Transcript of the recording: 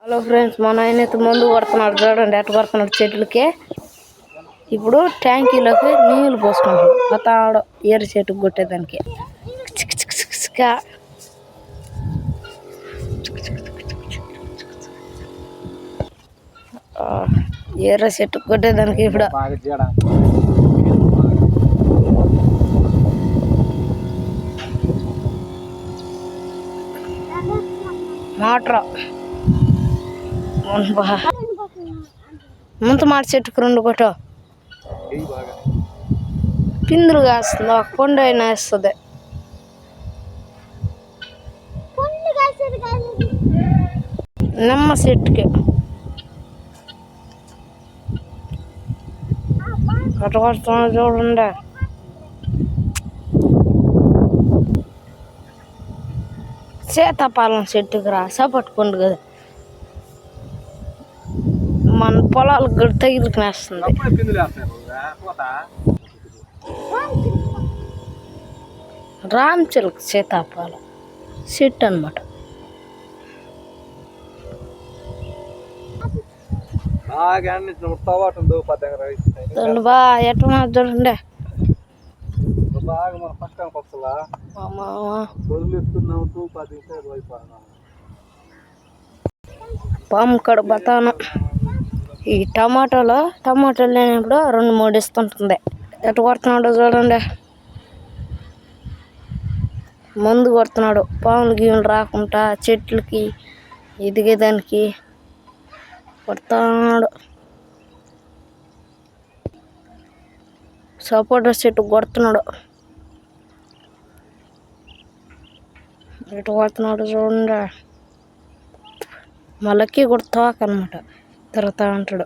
Hello friends, మా నాయన అయితే మందు కొడుతున్నాడు. చూడండి ఎట్ట కొడుతున్నాడు చెట్లకి. ఇప్పుడు ట్యాంకీలోకి నీళ్ళు పోసుకుంటాడు. పోతాడు ఏరు చెట్టుకు కొట్టేదానికి. ఎర్ర చెట్టుకు కొట్టేదానికి ఇప్పుడు మోటార్ ముంత మాట చెట్టుకు 2 కొట్టు. పిందులు కాస్తుంది, ఒక కొండ అయినా వేస్తుంది. నిమ్మ చెట్టుకి అటు కొడుతున్నా చూడండి. సీతాపాలెం చెట్టుకు పట్టుకోండి కదా, మన పొలాలకు కూడా తగిలికినేస్తుంది. రామచిలక సీతాపాలెం చెట్టు అనమాట. ఎట్లా చూడండి. పాము కడ బతాను. ఈ టమాటాలు లేనప్పుడు 2-3 ఇస్తుంటుంది. ఎట్ట కొడుతున్నాడు చూడండి. మందు కొడుతున్నాడు పాములు గీములు రాకుండా చెట్లకి ఎదిగేదానికి కొడుతున్నాడు. సపోటా చెట్టు కొడుతున్నాడు. ఎటు కొడుతున్నాడు చూడండి. మళ్ళీ కూడా తోక అనమాట, తిరుగుతూ ఉంటాడు.